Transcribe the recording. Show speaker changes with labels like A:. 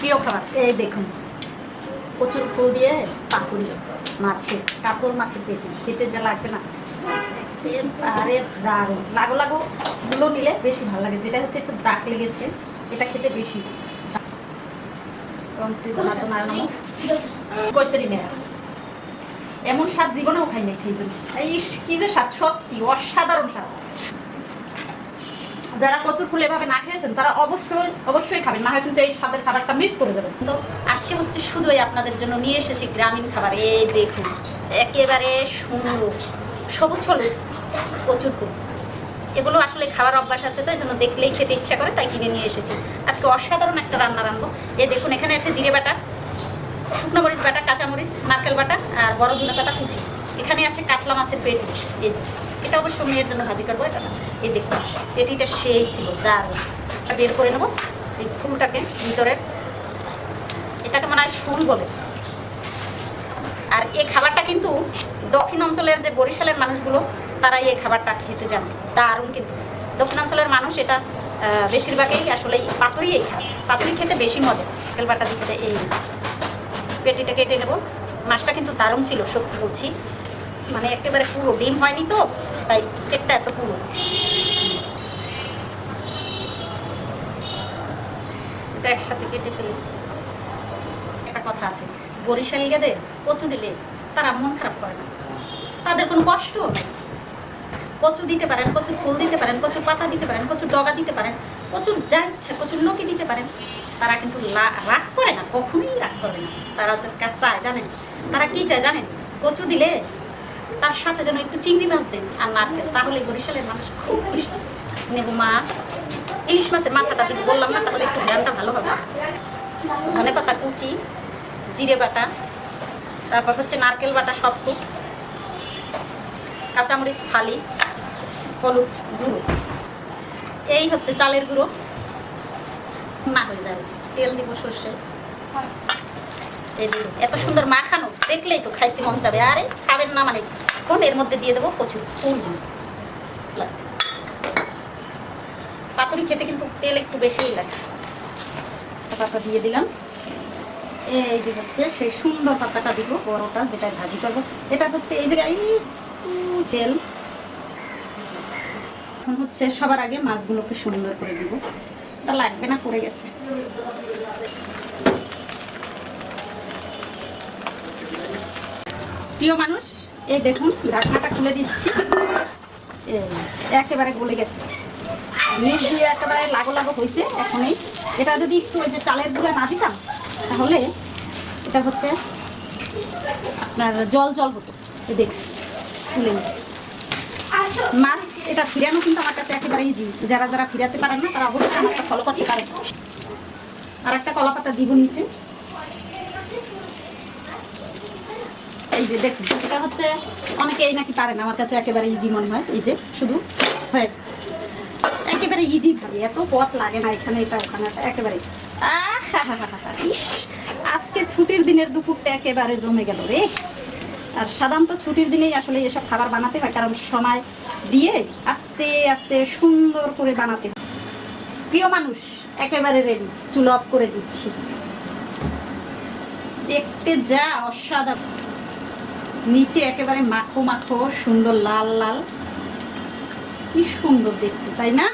A: প্রিয় খাবার এই দেখুন, কচুর ফুল দিয়ে পাতুরি মাছের, কাতল মাছের পেটি খেতে যা লাগবে না, আরে দারুণ। লাগো লাগো গুলো নিলে বেশি ভালো লাগে, যেটা হচ্ছে একটু দাগ লেগেছে এটা খেতে বেশি। এমন স্বাদ জীবনেও খাই না, খেয়ে এই কি যে স্বাদ, সত্যি অসাধারণ স্বাদ। যারা কচুর ফুল এভাবে না খেয়েছেন তারা অবশ্যই অবশ্যই খাবেন, না হয় কিন্তু এই স্বাদের খাবারটা মিস করে যাবেন। তো আজকে হচ্ছে শুধুই আপনাদের জন্য নিয়ে এসেছি গ্রামীণ খাবার। এই দেখুন একেবারে সুন্দর সবুজ হলুদ কচুর ফুল, এগুলো আসলে খাবার অভ্যাস আছে তো এই জন্য দেখলেই খেতে ইচ্ছা করে, তাই কিনে নিয়ে এসেছি। আজকে অসাধারণ একটা রান্না রান্নাবো। এই দেখুন এখানে আছে জিরে বাটা, শুকনো মরিচ বাটা, কাঁচামরিচ, নারকেল বাটা আর বড় ধনে পাতা কুচি। এখানে আছে কাতলা মাছের পেটি, এই যে এটা অবশ্য মেয়ের জন্য ভাজি করবো। এটা এই দেখুন পেটিটা সেই ছিল দারুণ। বের করে নেবো এই ফুলটাকে ভিতরের, এটাকে মনে হয় শুল বলে। আর এই খাবারটা কিন্তু দক্ষিণ অঞ্চলের যে বরিশালের মানুষগুলো তারাই এই খাবারটা খেতে জানে, দারুণ। কিন্তু দক্ষিণাঞ্চলের মানুষ এটা বেশিরভাগই আসলে পাতুরি খায়, পাতুরি খেতে বেশি মজা। নারকেল বাটা দিতে এই পেটিটা কেটে নেব। মাছটা কিন্তু দারুণ ছিল সত্যি বলছি, মানে একেবারে পুরো, ডিম হয়নি তো তাই পেটটা এত পুরো। এটা একসাথে কেটে ফেলে। একটা কথা আছে, বরিশালীদের কচু দিলে তারা মন খারাপ করে না, তাদের কোনো কষ্টও নেই। কচু দিতে পারেন, কচুর ফুল দিতে পারেন, কচুর পাতা দিতে পারেন, কচুর ডগা দিতে পারেন, কচুর যা ইচ্ছা কচুর লতি দিতে পারেন, তারা কিন্তু রাগ করে না, কখনোই রাগ করবে না। তারা চায় জানেন, তারা কি চায় জানেন, কচু দিলে তার সাথে যেন একটু চিংড়ি মাছ দেন আর নারকেল, তাহলে বরিশালের মানুষ খুব খুশি। নেবু মাছ, ইলিশ মাছের মাথাটা দিতে বললাম না, তাহলে একটু ধ্যানটা ভালো হবে। ধনে পাতা কুচি, জিরে বাটা, তারপর হচ্ছে নারকেল বাটা সবটুকু, কাঁচামরিচ ফালি, হলুদ গুঁড়ো, এই হচ্ছে চালের গুঁড়ো না হয়ে যাবে। তেল দিব সর্ষে, এই দিব। এত সুন্দর মাখানো দেখলেই তো খাইতে মন যাবে। আরে খাবেন না মানে কোন, এর মধ্যে দিয়ে দেবো কচুর ফুল। পাতুরি খেতে কিন্তু তেল একটু বেশিই লাগে। পাতা দিয়ে দিলাম। এই যে হচ্ছে সেই সুন্দর পাতাটা দিব, বড়টা যেটা ভাজি করবো। এটা হচ্ছে এই জায়গায় তেল। এখন হচ্ছে সবার আগে মাছগুলোকে সুন্দর করে দিব, এটা লাগবে না, পড়ে গেছে। প্রিয় মানুষ এই দেখুন ঢাকনাটা খুলে দিচ্ছি, একেবারে গলে গেছে, নিচ দিয়ে একেবারে লাগো লাগো হয়েছে। এখনই এটা যদি একটু ওই যে চালের গুঁড়া না দিতাম তাহলে এটা হচ্ছে আপনার জল জল হতো। দেখুন খুলে মাছ, এটা ফিরানো কিন্তু আমার কাছে একেবারে ইজি। যারা যারা ফিরাতে পারেন না তারা অবশ্যই আমাকে ফলো করতে পারেন। আর একটা কলা পাতা দিব নিচে। এই যে দেখুন এটা হচ্ছে অনেকেই নাকি পারেন, আমার কাছে একেবারে ইজি মনে হয়। এই যে শুধু হয় একেবারে ইজি ভাবে, এত পথ লাগে না এখানে এটা ওখানে, একেবারে ইস আজকে ছুটির দিনের দুপুরটা একেবারে জমে গেল রে। আর সাধারণত ছুটির দিনেই আসলে এসব খাবার বানাতে হয়, কারণ সময় দিয়ে আস্তে আস্তে সুন্দর করে বানাতে হয়। প্রিয় মানুষ একেবারে রেডি, চুলো অফ করে দিচ্ছি। দেখতে যা অসাধারণ, নিচে একেবারে মাখো মাখো সুন্দর লাল লাল, কি সুন্দর দেখতে, তাই না?